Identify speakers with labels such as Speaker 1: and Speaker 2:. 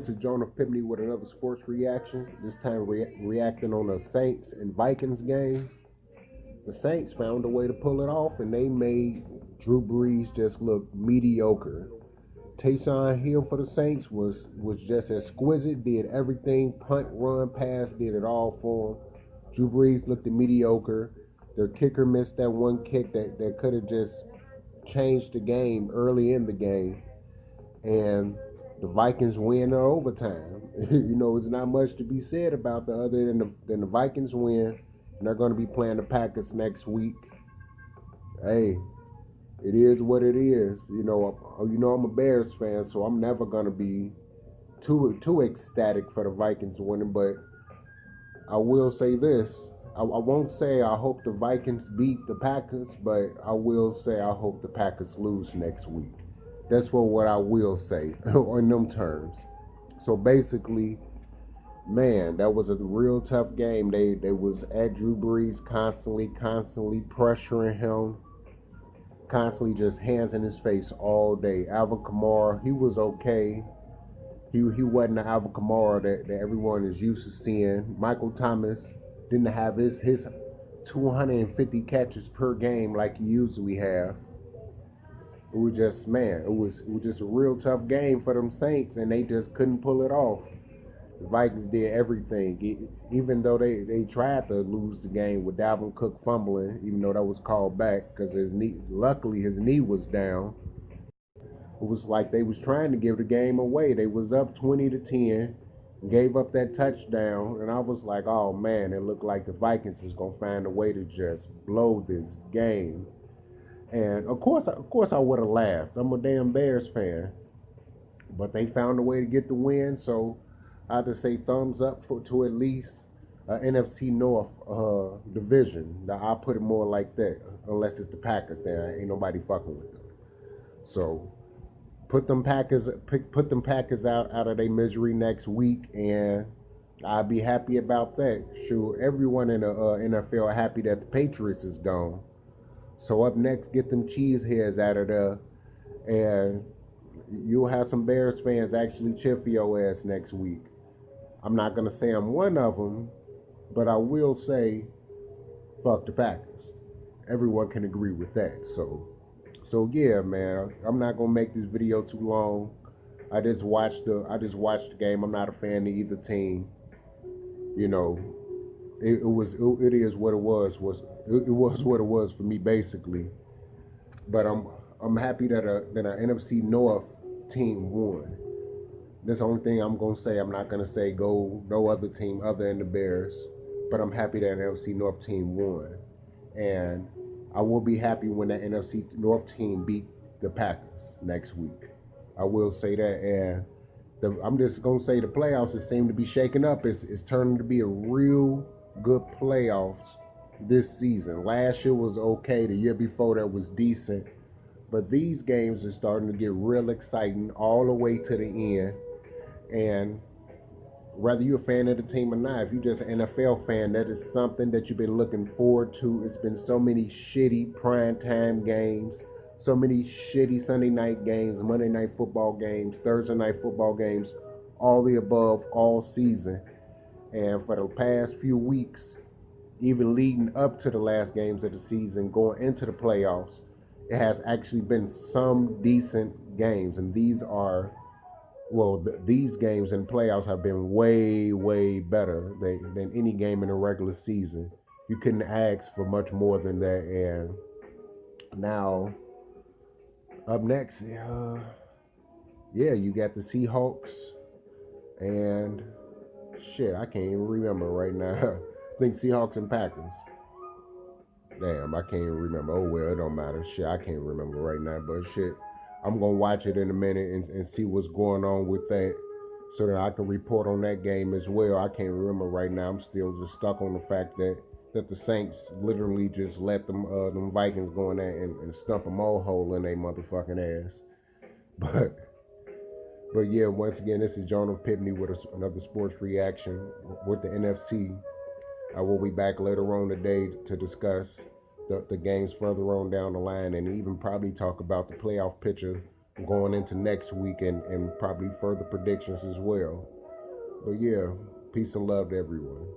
Speaker 1: This is Jonah Pipney with another sports reaction. This time reacting on the Saints and Vikings game. The Saints found a way to pull it off, and they made Drew Brees just look mediocre. Taysom Hill for the Saints was just exquisite. Did everything, punt, run, pass, did it all for him. Drew Brees looked mediocre. Their kicker missed that one kick that could have just changed the game early in the game. And the Vikings win in overtime. It's not much to be said about the other than the Vikings win. And they're going to be playing the Packers next week. Hey, it is what it is. I'm a Bears fan, so I'm never going to be too ecstatic for the Vikings winning. But I will say this. I won't say I hope the Vikings beat the Packers, but I will say I hope the Packers lose next week. That's what I will say on them terms. So basically, man, that was a real tough game. They was at Drew Brees constantly pressuring him, constantly just hands in his face all day. Alvin Kamara, he was okay. He wasn't the Alvin Kamara that everyone is used to seeing. Michael Thomas didn't have his 250 catches per game like he usually have. It was just, man, it was just a real tough game for them Saints, and they just couldn't pull it off. The Vikings did everything, even though they tried to lose the game with Dalvin Cook fumbling, even though that was called back because luckily his knee was down. It was like they was trying to give the game away. They was up 20-10, gave up that touchdown, and I was like, oh man, it looked like the Vikings is gonna find a way to just blow this game. And of course I would have laughed. I'm a damn Bears fan. But they found a way to get the win, so I have to say thumbs up to at least NFC North division. Now, I'll put it more like that, unless it's the Packers. There ain't nobody fucking with them. So put them Packers out of their misery next week, and I'll be happy about that. Sure, everyone in the NFL happy that the Patriots is gone. So up next, get them cheese heads out of there, and you'll have some Bears fans actually cheer for your ass next week. I'm not going to say I'm one of them, but I will say, fuck the Packers. Everyone can agree with that. So yeah, man, I'm not going to make this video too long. I just watched the game. I'm not a fan of either team. It is what it was. It was what it was for me, basically. But I'm happy that an NFC North team won. That's the only thing I'm gonna say. I'm not gonna say go no other team other than the Bears. But I'm happy that an NFC North team won, and I will be happy when that NFC North team beat the Packers next week. I will say that, and I'm just gonna say the playoffs seem to be shaking up. It's turning to be a real good playoffs this season. Last year was okay. The year before that was decent. But these games are starting to get real exciting all the way to the end. And whether you're a fan of the team or not, if you're just an NFL fan, that is something that you've been looking forward to. It's been so many shitty primetime games, so many shitty Sunday night games, Monday night football games, Thursday night football games, all the above, all season. And for the past few weeks, even leading up to the last games of the season, going into the playoffs, it has actually been some decent games. And these games in playoffs have been way, way better than any game in the regular season. You couldn't ask for much more than that. And now, up next, you got the Seahawks and shit, I can't even remember right now. I think Seahawks and Packers. Damn, I can't even remember. Oh, well, it don't matter. Shit, I can't remember right now. But shit, I'm going to watch it in a minute and see what's going on with that so that I can report on that game as well. I can't remember right now. I'm still just stuck on the fact that the Saints literally just let them Vikings go in there and stump a mole hole in their motherfucking ass. But yeah, once again, this is Jonah Pipney with another sports reaction with the NFC. I will be back later on today to discuss the games further on down the line and even probably talk about the playoff picture going into next week and probably further predictions as well. But yeah, peace and love to everyone.